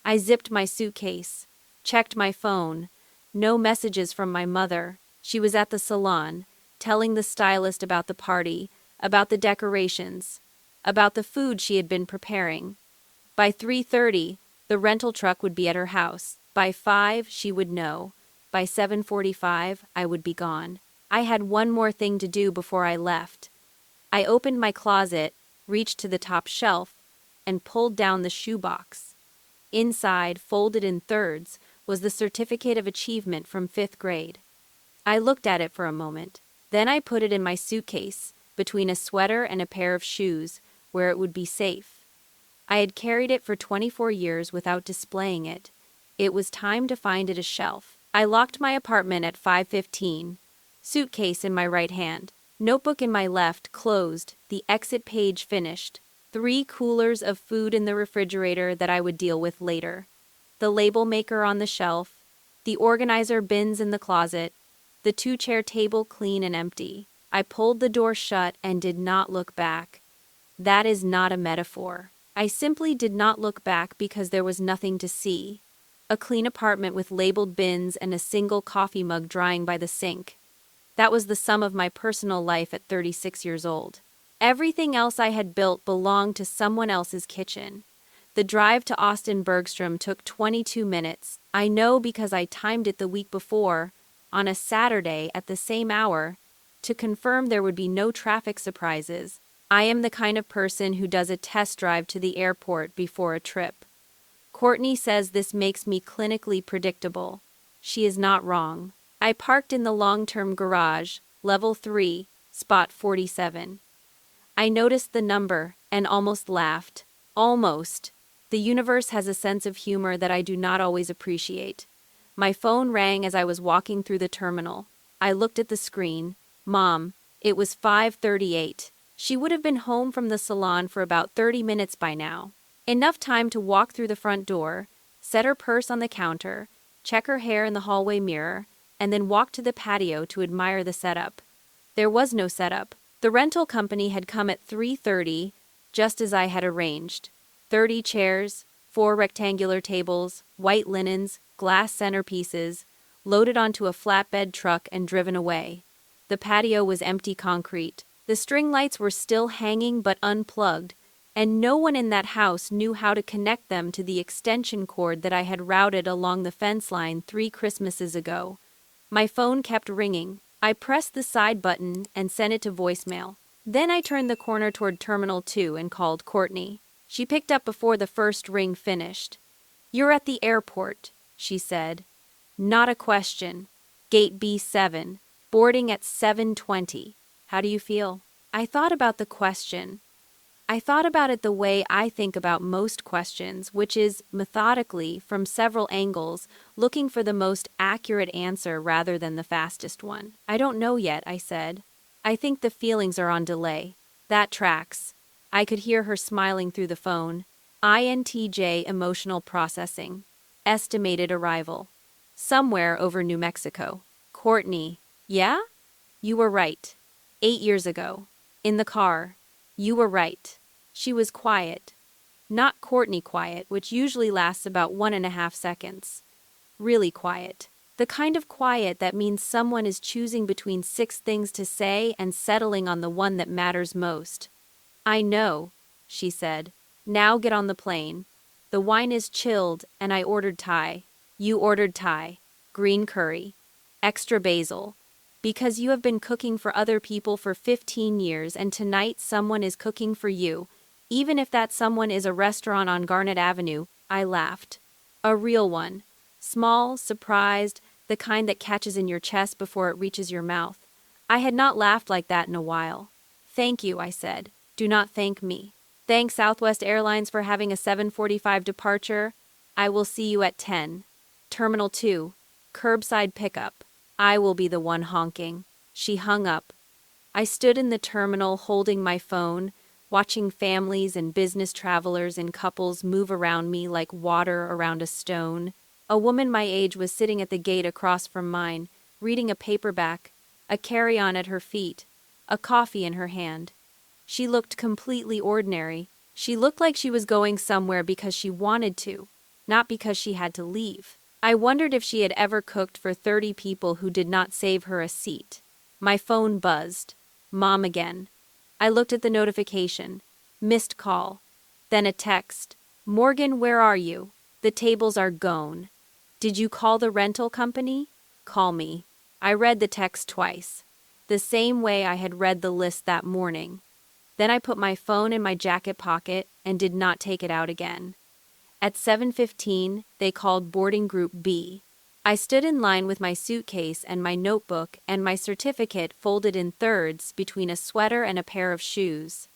I zipped my suitcase, checked my phone. No messages from my mother. She was at the salon, telling the stylist about the party, about the decorations, about the food she had been preparing. By 3:30, the rental truck would be at her house. By 5, she would know. By 7:45, I would be gone. I had one more thing to do before I left. I opened my closet, reached to the top shelf, and pulled down the shoebox. Inside, folded in thirds, was the certificate of achievement from 5th grade. I looked at it for a moment. Then I put it in my suitcase, between a sweater and a pair of shoes, where it would be safe. I had carried it for 24 years without displaying it. It was time to find it a shelf. I locked my apartment at 5:15, suitcase in my right hand, notebook in my left, closed, the exit page finished, 3 coolers of food in the refrigerator that I would deal with later, the label maker on the shelf, the organizer bins in the closet, the 2-chair table clean and empty. I pulled the door shut and did not look back. That is not a metaphor. I simply did not look back because there was nothing to see. A clean apartment with labeled bins and a single coffee mug drying by the sink. That was the sum of my personal life at 36 years old. Everything else I had built belonged to someone else's kitchen. The drive to Austin Bergstrom took 22 minutes. I know because I timed it the week before, on a Saturday at the same hour, to confirm there would be no traffic surprises. I am the kind of person who does a test drive to the airport before a trip. Courtney says this makes me clinically predictable. She is not wrong. I parked in the long-term garage, level 3, spot 47. I noticed the number and almost laughed. Almost. The universe has a sense of humor that I do not always appreciate. My phone rang as I was walking through the terminal. I looked at the screen. Mom, it was 5:38. She would have been home from the salon for about 30 minutes by now. Enough time to walk through the front door, set her purse on the counter, check her hair in the hallway mirror, and then walk to the patio to admire the setup. There was no setup. The rental company had come at 3:30, just as I had arranged. 30 chairs, 4 rectangular tables, white linens, glass centerpieces, loaded onto a flatbed truck and driven away. The patio was empty concrete. The string lights were still hanging but unplugged, and no one in that house knew how to connect them to the extension cord that I had routed along the fence line 3 Christmases ago. My phone kept ringing. I pressed the side button and sent it to voicemail. Then I turned the corner toward Terminal 2 and called Courtney. She picked up before the first ring finished. "You're at the airport," she said. "Not a question. Gate B7. Boarding at 7:20. How do you feel?" I thought about the question. I thought about it the way I think about most questions, which is, methodically, from several angles, looking for the most accurate answer rather than the fastest one. "I don't know yet," I said. "I think the feelings are on delay." That tracks. I could hear her smiling through the phone. INTJ emotional processing. Estimated arrival. Somewhere over New Mexico. Courtney. Yeah? You were right. 8 years ago. In the car. You were right. She was quiet. Not Courtney quiet, which usually lasts about 1.5 seconds. Really quiet. The kind of quiet that means someone is choosing between 6 things to say and settling on the one that matters most. "I know," she said. "Now get on the plane. The wine is chilled and I ordered Thai. You ordered Thai. Green curry. Extra basil. Because you have been cooking for other people for 15 years and tonight someone is cooking for you, even if that someone is a restaurant on Garnet Avenue." I laughed. A real one. Small, surprised, the kind that catches in your chest before it reaches your mouth. I had not laughed like that in a while. "Thank you," I said. "Do not thank me. Thank Southwest Airlines for having a 7:45 departure. I will see you at 10. Terminal 2. Curbside pickup. I will be the one honking." She hung up. I stood in the terminal holding my phone, watching families and business travelers and couples move around me like water around a stone. A woman my age was sitting at the gate across from mine, reading a paperback, a carry-on at her feet. a coffee in her hand. She looked completely ordinary. She looked like she was going somewhere because she wanted to, not because she had to leave. I wondered if she had ever cooked for 30 people who did not save her a seat. My phone buzzed. Mom again. I looked at the notification. Missed call. Then a text. Morgan, where are you? The tables are gone. Did you call the rental company? Call me. I read the text twice, the same way I had read the list that morning. Then I put my phone in my jacket pocket and did not take it out again. At 7:15, they called boarding group B. I stood in line with my suitcase and my notebook and my certificate folded in thirds between a sweater and a pair of shoes.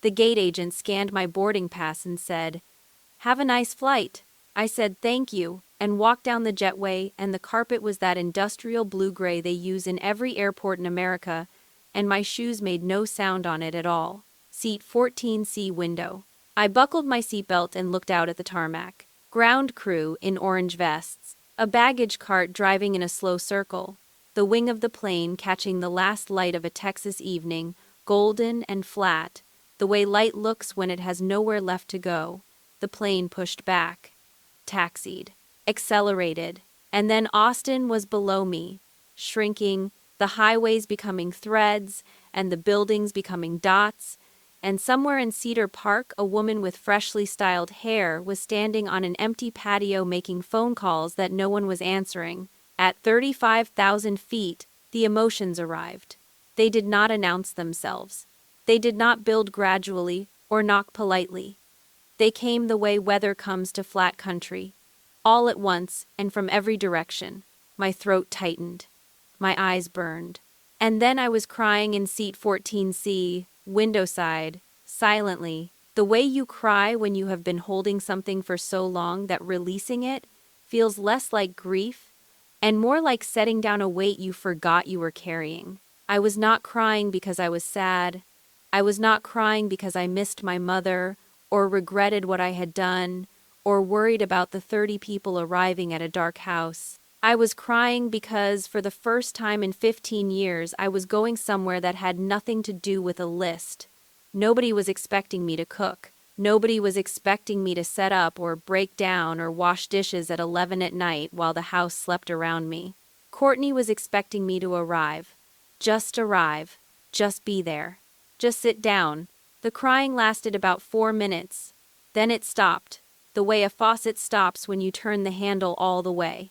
The gate agent scanned my boarding pass and said, "Have a nice flight." I said thank you and walked down the jetway, and the carpet was that industrial blue-gray they use in every airport in America, and my shoes made no sound on it at all. Seat 14C window. I buckled my seatbelt and looked out at the tarmac. Ground crew in orange vests. A baggage cart driving in a slow circle. The wing of the plane catching the last light of a Texas evening, golden and flat, the way light looks when it has nowhere left to go. The plane pushed back. Taxied. Accelerated. And then Austin was below me, shrinking, the highways becoming threads, and the buildings becoming dots. And somewhere in Cedar Park, a woman with freshly styled hair was standing on an empty patio making phone calls that no one was answering. At 35,000 feet, the emotions arrived. They did not announce themselves. They did not build gradually or knock politely. They came the way weather comes to flat country, all at once and from every direction. My throat tightened. My eyes burned. And then I was crying in seat 14C, window side, silently, the way you cry when you have been holding something for so long that releasing it feels less like grief and more like setting down a weight you forgot you were carrying. I was not crying because I was sad. I was not crying because I missed my mother, or regretted what I had done, or worried about the 30 people arriving at a dark house. I was crying because, for the first time in 15 years, I was going somewhere that had nothing to do with a list. Nobody was expecting me to cook. Nobody was expecting me to set up or break down or wash dishes at 11 at night while the house slept around me. Courtney was expecting me to arrive. Just arrive. Just be there. Just sit down. The crying lasted about 4 minutes. Then it stopped, the way a faucet stops when you turn the handle all the way.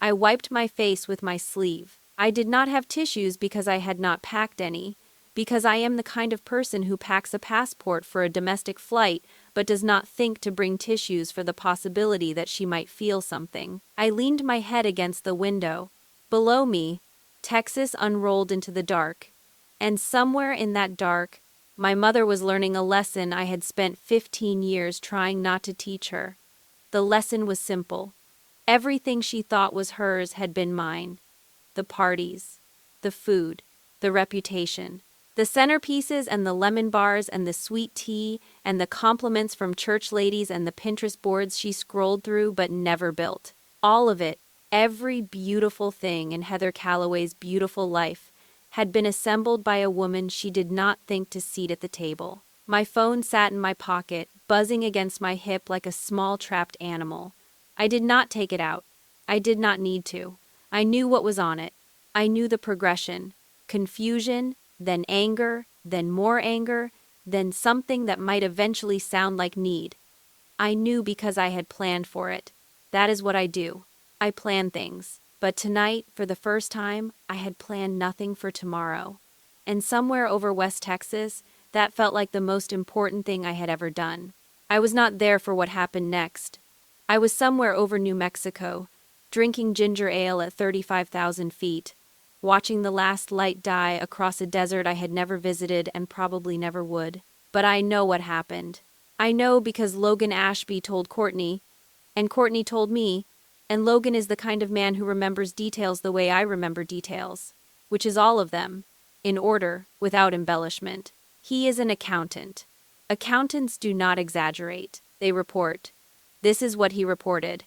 I wiped my face with my sleeve. I did not have tissues because I had not packed any, because I am the kind of person who packs a passport for a domestic flight but does not think to bring tissues for the possibility that she might feel something. I leaned my head against the window. Below me, Texas unrolled into the dark, and somewhere in that dark, my mother was learning a lesson I had spent 15 years trying not to teach her. The lesson was simple. Everything she thought was hers had been mine. The parties, the food, the reputation, the centerpieces and the lemon bars and the sweet tea and the compliments from church ladies and the Pinterest boards she scrolled through but never built. All of it, every beautiful thing in Heather Calloway's beautiful life, had been assembled by a woman she did not think to seat at the table. My phone sat in my pocket, buzzing against my hip like a small trapped animal. I did not take it out. I did not need to. I knew what was on it. I knew the progression. Confusion, then anger, then more anger, then something that might eventually sound like need. I knew because I had planned for it. That is what I do. I plan things. But tonight, for the first time, I had planned nothing for tomorrow. And somewhere over West Texas, that felt like the most important thing I had ever done. I was not there for what happened next. I was somewhere over New Mexico, drinking ginger ale at 35,000 feet, watching the last light die across a desert I had never visited and probably never would. But I know what happened. I know because Logan Ashby told Courtney, and Courtney told me, and Logan is the kind of man who remembers details the way I remember details, which is all of them, in order, without embellishment. He is an accountant. Accountants do not exaggerate, they report. This is what he reported.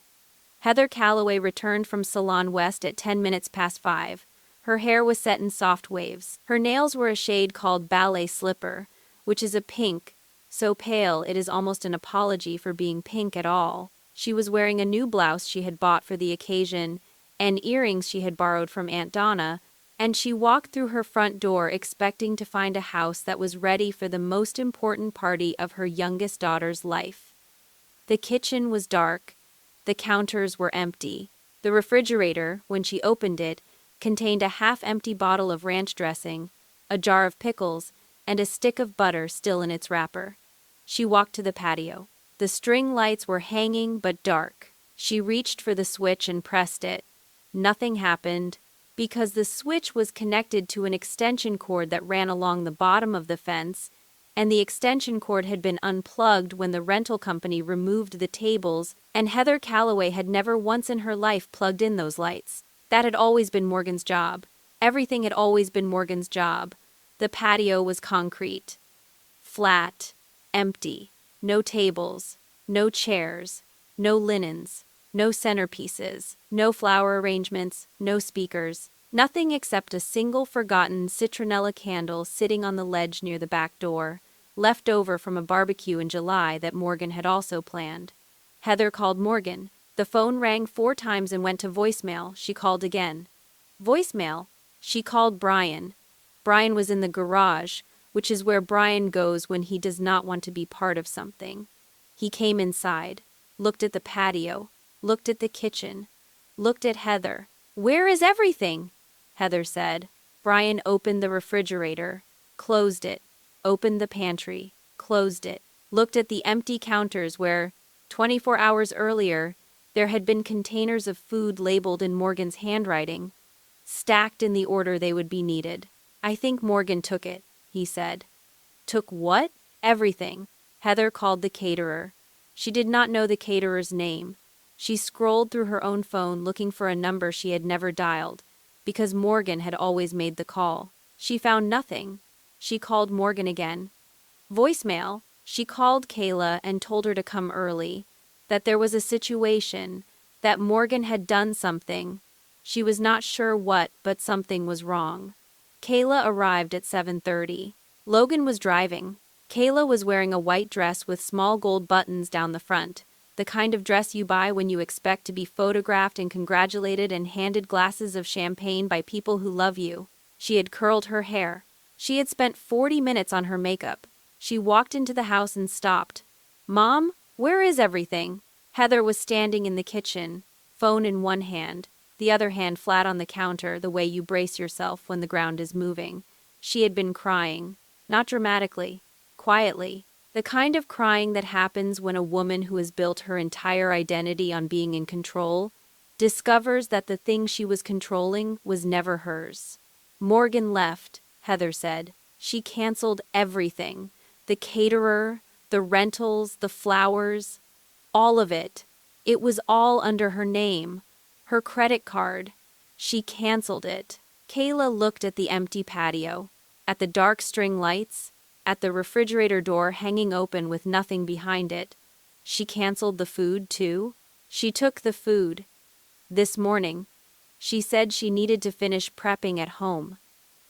Heather Calloway returned from Salon West at 10 minutes past 5. Her hair was set in soft waves. Her nails were a shade called ballet slipper, which is a pink, so pale it is almost an apology for being pink at all. She was wearing a new blouse she had bought for the occasion and earrings she had borrowed from Aunt Donna, and she walked through her front door expecting to find a house that was ready for the most important party of her youngest daughter's life. The kitchen was dark. The counters were empty. The refrigerator, when she opened it, contained a half-empty bottle of ranch dressing, a jar of pickles, and a stick of butter still in its wrapper. She walked to the patio. The string lights were hanging but dark. She reached for the switch and pressed it. Nothing happened, because the switch was connected to an extension cord that ran along the bottom of the fence, and the extension cord had been unplugged when the rental company removed the tables, and Heather Calloway had never once in her life plugged in those lights. That had always been Morgan's job. Everything had always been Morgan's job. The patio was concrete. Flat. Empty. No tables. No chairs. No linens. No centerpieces. No flower arrangements. No speakers. Nothing except a single forgotten citronella candle sitting on the ledge near the back door, left over from a barbecue in July that Morgan had also planned. Heather called Morgan. The phone rang 4 times and went to voicemail. She called again. Voicemail? She called Brian. Brian was in the garage, which is where Brian goes when he does not want to be part of something. He came inside, looked at the patio, looked at the kitchen, looked at Heather. "Where is everything?" Heather said. Brian opened the refrigerator, closed it, opened the pantry, closed it, looked at the empty counters where, 24 hours earlier, there had been containers of food labeled in Morgan's handwriting, stacked in the order they would be needed. "I think Morgan took it," he said. Took what? Everything. Heather called the caterer. She did not know the caterer's name. She scrolled through her own phone looking for a number she had never dialed, because Morgan had always made the call. She found nothing. She called Morgan again. Voicemail. She called Kayla and told her to come early, that there was a situation, that Morgan had done something. She was not sure what, but something was wrong. Kayla arrived at 7:30. Logan was driving. Kayla was wearing a white dress with small gold buttons down the front, the kind of dress you buy when you expect to be photographed and congratulated and handed glasses of champagne by people who love you. She had curled her hair. She had spent 40 minutes on her makeup. She walked into the house and stopped. "Mom, where is everything?" Heather was standing in the kitchen, phone in one hand, the other hand flat on the counter, the way you brace yourself when the ground is moving. She had been crying, not dramatically, quietly, the kind of crying that happens when a woman who has built her entire identity on being in control discovers that the thing she was controlling was never hers. Morgan left, Heather said. She canceled everything. The caterer, the rentals, the flowers, all of it. It was all under her name, her credit card. She canceled it. Kayla looked at the empty patio, at the dark string lights, at the refrigerator door hanging open with nothing behind it. She canceled the food, too. She took the food. This morning, she said she needed to finish prepping at home.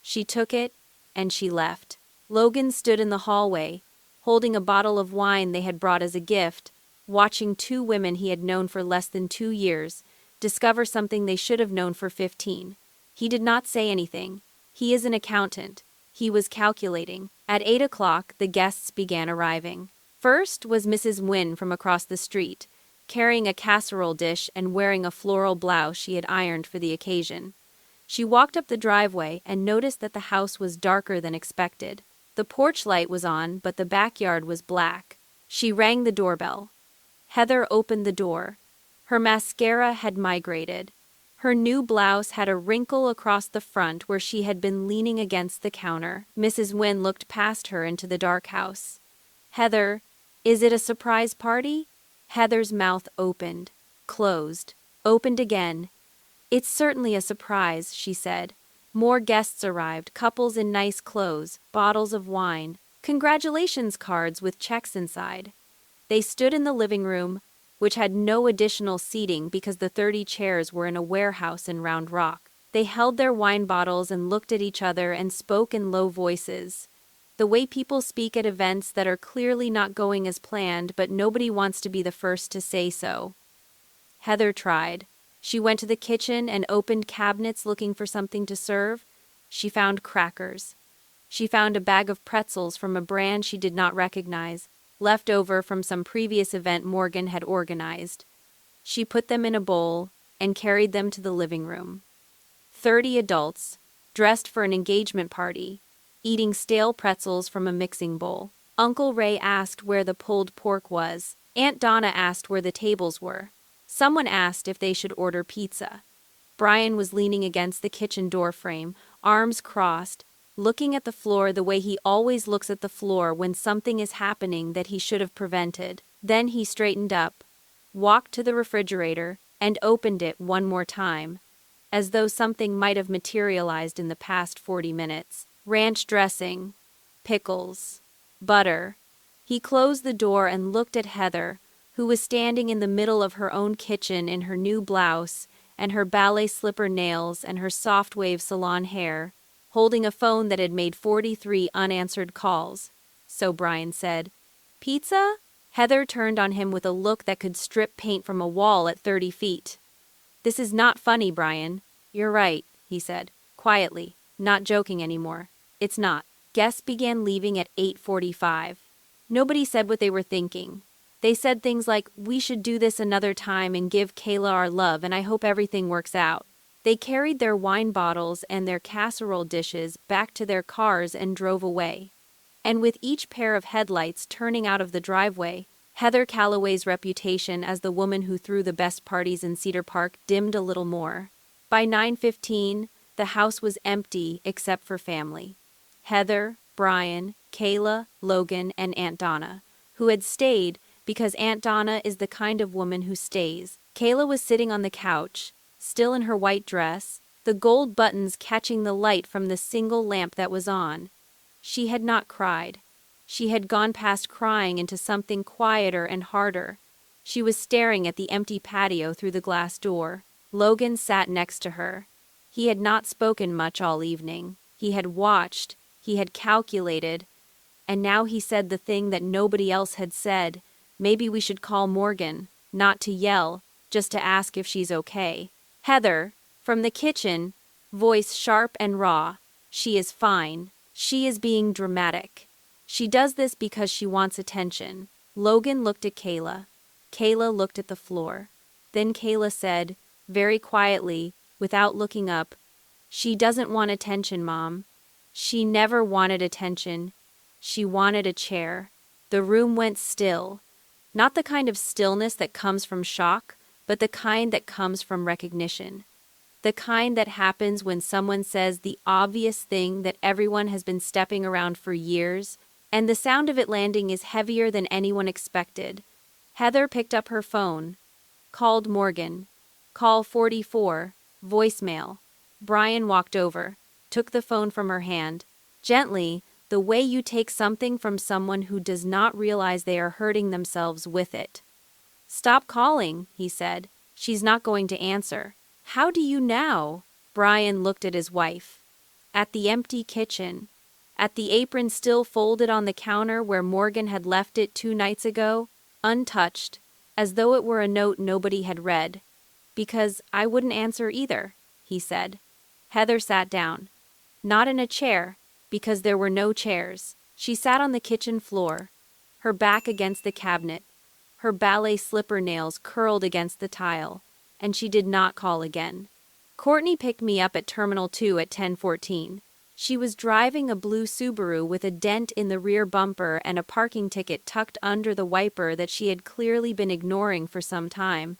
She took it, and she left. Logan stood in the hallway, holding a bottle of wine they had brought as a gift, watching 2 women he had known for less than 2 years discover something they should have known for 15. He did not say anything. He is an accountant. He was calculating. At 8 o'clock, the guests began arriving. First was Mrs. Nguyen from across the street, carrying a casserole dish and wearing a floral blouse she had ironed for the occasion. She walked up the driveway and noticed that the house was darker than expected. The porch light was on, but the backyard was black. She rang the doorbell. Heather opened the door. Her mascara had migrated. Her new blouse had a wrinkle across the front where she had been leaning against the counter. Mrs. Nguyen looked past her into the dark house. "Heather, is it a surprise party?" Heather's mouth opened, closed, opened again. "It's certainly a surprise," she said. More guests arrived, couples in nice clothes, bottles of wine, congratulations cards with checks inside. They stood in the living room, which had no additional seating because the 30 chairs were in a warehouse in Round Rock. They held their wine bottles and looked at each other and spoke in low voices. The way people speak at events that are clearly not going as planned, but nobody wants to be the first to say so. Heather tried. She went to the kitchen and opened cabinets looking for something to serve. She found crackers. She found a bag of pretzels from a brand she did not recognize, left over from some previous event Morgan had organized. She put them in a bowl and carried them to the living room. 30 adults, dressed for an engagement party, eating stale pretzels from a mixing bowl. Uncle Ray asked where the pulled pork was. Aunt Donna asked where the tables were. Someone asked if they should order pizza. Brian was leaning against the kitchen door frame, arms crossed, looking at the floor the way he always looks at the floor when something is happening that he should have prevented. Then he straightened up, walked to the refrigerator, and opened it one more time, as though something might have materialized in the past 40 minutes. Ranch dressing, pickles, butter. He closed the door and looked at Heather, who was standing in the middle of her own kitchen in her new blouse and her ballet slipper nails and her soft wave salon hair, holding a phone that had made 43 unanswered calls. So Brian said, "Pizza?" Heather turned on him with a look that could strip paint from a wall at 30 feet. "This is not funny, Brian." "You're right," he said, quietly, not joking anymore. "It's not." Guests began leaving at 8:45. Nobody said what they were thinking. They said things like, "We should do this another time and give Kayla our love, and I hope everything works out." They carried their wine bottles and their casserole dishes back to their cars and drove away. And with each pair of headlights turning out of the driveway, Heather Calloway's reputation as the woman who threw the best parties in Cedar Park dimmed a little more. By 9:15, the house was empty except for family. Heather, Brian, Kayla, Logan, and Aunt Donna, who had stayed because Aunt Donna is the kind of woman who stays. Kayla was sitting on the couch, still in her white dress, the gold buttons catching the light from the single lamp that was on. She had not cried. She had gone past crying into something quieter and harder. She was staring at the empty patio through the glass door. Logan sat next to her. He had not spoken much all evening. He had watched, he had calculated, and now he said the thing that nobody else had said. Maybe we should call Morgan, not to yell, just to ask if she's okay. Heather, from the kitchen, voice sharp and raw. "She is fine. She is being dramatic. She does this because she wants attention." Logan looked at Kayla. Kayla looked at the floor. Then Kayla said, very quietly, without looking up, "She doesn't want attention, Mom. She never wanted attention. She wanted a chair." The room went still. Not the kind of stillness that comes from shock, but the kind that comes from recognition. The kind that happens when someone says the obvious thing that everyone has been stepping around for years, and the sound of it landing is heavier than anyone expected. Heather picked up her phone, called Morgan. Call 44, voicemail. Brian walked over, took the phone from her hand. Gently, the way you take something from someone who does not realize they are hurting themselves with it. "Stop calling," he said. "She's not going to answer." "How do you now?" Brian looked at his wife. At the empty kitchen. At the apron still folded on the counter where Morgan had left it 2 nights ago, untouched, as though it were a note nobody had read. "Because I wouldn't answer either," he said. Heather sat down. Not in a chair, because there were no chairs. She sat on the kitchen floor, her back against the cabinet, her ballet slipper nails curled against the tile, and she did not call again. Courtney picked me up at Terminal 2 at 10:14. She was driving a blue Subaru with a dent in the rear bumper and a parking ticket tucked under the wiper that she had clearly been ignoring for some time.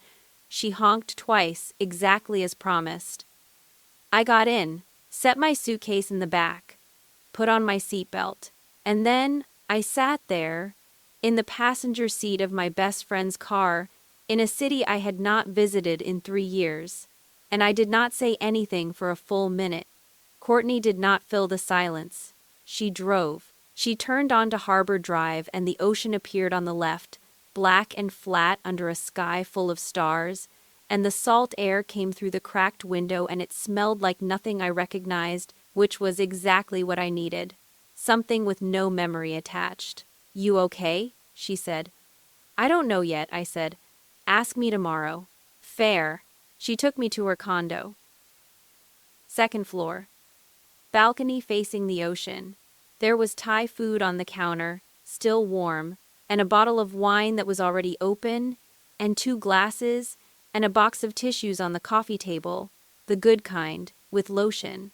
She honked twice, exactly as promised. I got in, set my suitcase in the back, put on my seatbelt, and then I sat there, in the passenger seat of my best friend's car, in a city I had not visited in 3 years, and I did not say anything for a full minute. Courtney did not fill the silence. She drove. She turned onto Harbor Drive and the ocean appeared on the left, black and flat under a sky full of stars, and the salt air came through the cracked window and it smelled like nothing I recognized, which was exactly what I needed. Something with no memory attached. "You okay?" she said. "I don't know yet," I said. "Ask me tomorrow." "Fair." She took me to her condo. Second floor. Balcony facing the ocean. There was Thai food on the counter, still warm, and a bottle of wine that was already open, and 2 glasses, and a box of tissues on the coffee table, the good kind, with lotion.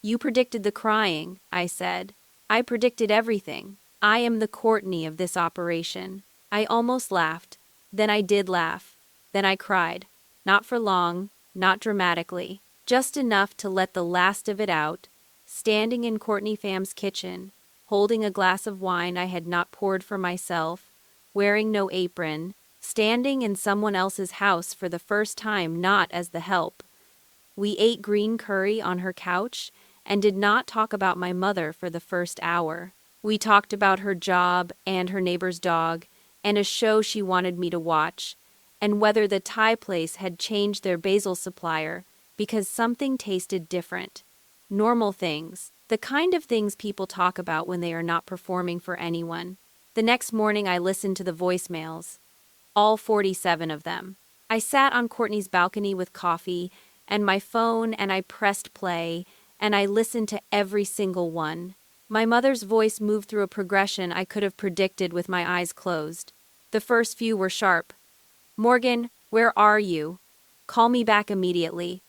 "You predicted the crying," I said. "I predicted everything. I am the Courtney of this operation." I almost laughed. Then I did laugh. Then I cried. Not for long, not dramatically, just enough to let the last of it out, standing in Courtney Pham's kitchen, holding a glass of wine I had not poured for myself, wearing no apron, standing in someone else's house for the first time not as the help. We ate green curry on her couch and did not talk about my mother for the first hour. We talked about her job and her neighbor's dog and a show she wanted me to watch, and whether the Thai place had changed their basil supplier because something tasted different. Normal things, the kind of things people talk about when they are not performing for anyone. The next morning I listened to the voicemails. All 47 of them. I sat on Courtney's balcony with coffee and my phone and I pressed play and I listened to every single one. My mother's voice moved through a progression I could have predicted with my eyes closed. The first few were sharp. "Morgan, where are you? Call me back immediately."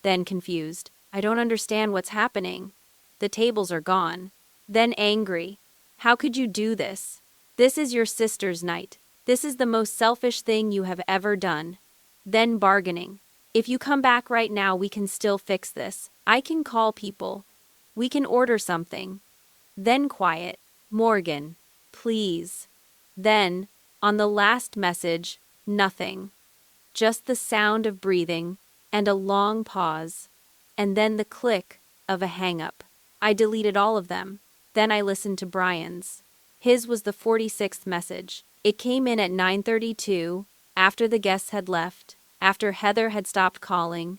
Then confused. "I don't understand what's happening. The tables are gone." Then angry. "How could you do this? This is your sister's night. This is the most selfish thing you have ever done." Then bargaining. "If you come back right now, we can still fix this. I can call people. We can order something." Then quiet. "Morgan, please." Then, on the last message, nothing. Just the sound of breathing and a long pause, and then the click of a hang-up. I deleted all of them. Then I listened to Brian's. His was the 46th message. It came in at 9:32, after the guests had left, after Heather had stopped calling,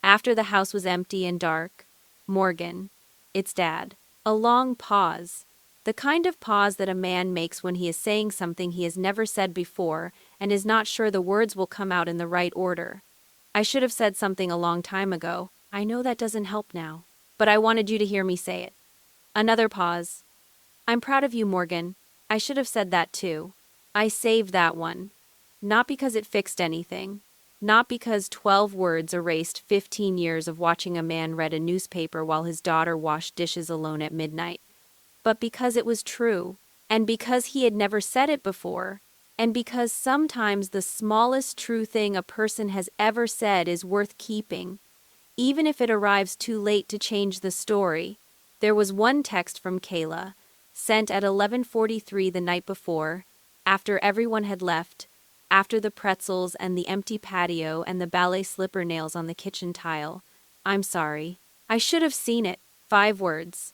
after the house was empty and dark. "Morgan, it's Dad." A long pause. The kind of pause that a man makes when he is saying something he has never said before and is not sure the words will come out in the right order. I should have said something a long time ago. I know that doesn't help now, but I wanted you to hear me say it. Another pause. "I'm proud of you, Morgan. I should have said that too." I saved that one. Not because it fixed anything. Not because 12 words erased 15 years of watching a man read a newspaper while his daughter washed dishes alone at midnight. But because it was true, and because he had never said it before, and because sometimes the smallest true thing a person has ever said is worth keeping, even if it arrives too late to change the story. There was one text from Kayla, sent at 11:43 the night before, after everyone had left, after the pretzels and the empty patio and the ballet slipper nails on the kitchen tile. "I'm sorry. I should have seen it." 5 words.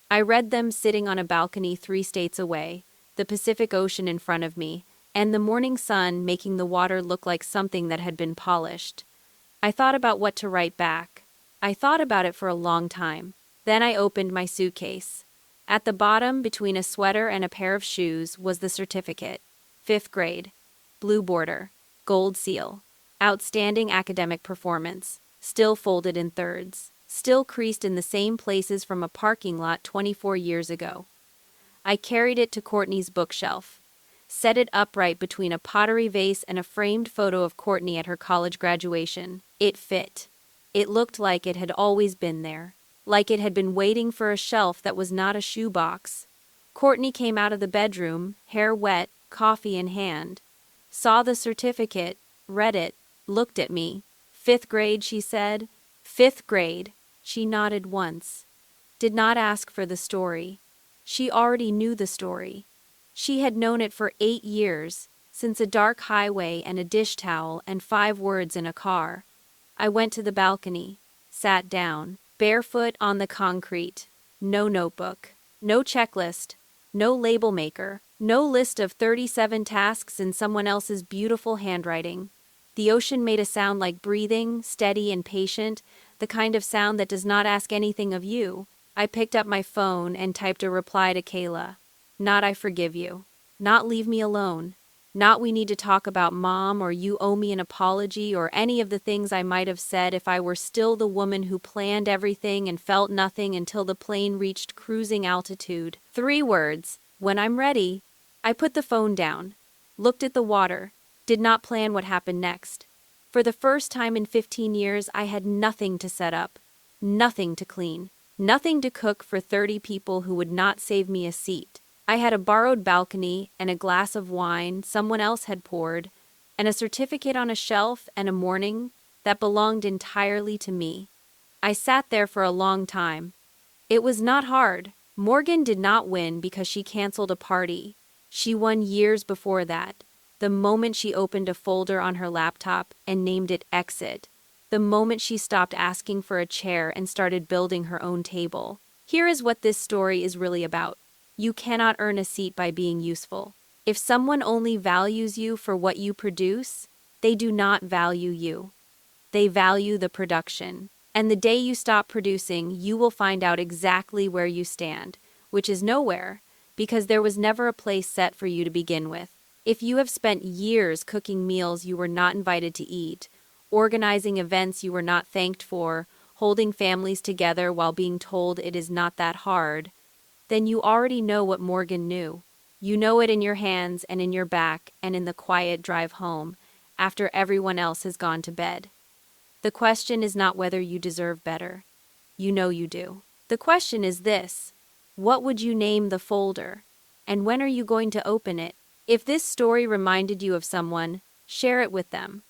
I read them sitting on a balcony 3 states away, the Pacific Ocean in front of me, and the morning sun making the water look like something that had been polished. I thought about what to write back. I thought about it for a long time. Then I opened my suitcase. At the bottom, between a sweater and a pair of shoes, was the certificate. 5th grade. Blue border. Gold seal. Outstanding academic performance. Still folded in thirds. Still creased in the same places from a parking lot 24 years ago. I carried it to Courtney's bookshelf. Set it upright between a pottery vase and a framed photo of Courtney at her college graduation. It fit. It looked like it had always been there. Like it had been waiting for a shelf that was not a shoebox. Courtney came out of the bedroom, hair wet, coffee in hand. Saw the certificate, read it, looked at me. 5th grade, she said. 5th grade. She nodded once. Did not ask for the story. She already knew the story. She had known it for 8 years, since a dark highway and a dish towel and 5 words in a car. I went to the balcony, sat down, barefoot on the concrete. No notebook, no checklist, no label maker, no list of 37 tasks in someone else's beautiful handwriting. The ocean made a sound like breathing, steady and patient, the kind of sound that does not ask anything of you. I picked up my phone and typed a reply to Kayla. Not I forgive you. Not leave me alone. Not we need to talk about mom or you owe me an apology or any of the things I might have said if I were still the woman who planned everything and felt nothing until the plane reached cruising altitude. 3 words. When I'm ready. I put the phone down, looked at the water, did not plan what happened next. For the first time in 15 years, I had nothing to set up, nothing to clean, nothing to cook for 30 people who would not save me a seat. I had a borrowed balcony and a glass of wine someone else had poured, and a certificate on a shelf and a morning that belonged entirely to me. I sat there for a long time. It was not hard. Morgan did not win because she canceled a party. She won years before that, the moment she opened a folder on her laptop and named it Exit, the moment she stopped asking for a chair and started building her own table. Here is what this story is really about. You cannot earn a seat by being useful. If someone only values you for what you produce, they do not value you. They value the production. And the day you stop producing, you will find out exactly where you stand, which is nowhere, because there was never a place set for you to begin with. If you have spent years cooking meals you were not invited to eat, organizing events you were not thanked for, holding families together while being told it is not that hard, then you already know what Morgan knew. You know it in your hands and in your back and in the quiet drive home, after everyone else has gone to bed. The question is not whether you deserve better. You know you do. The question is this: what would you name the folder? And when are you going to open it? If this story reminded you of someone, share it with them.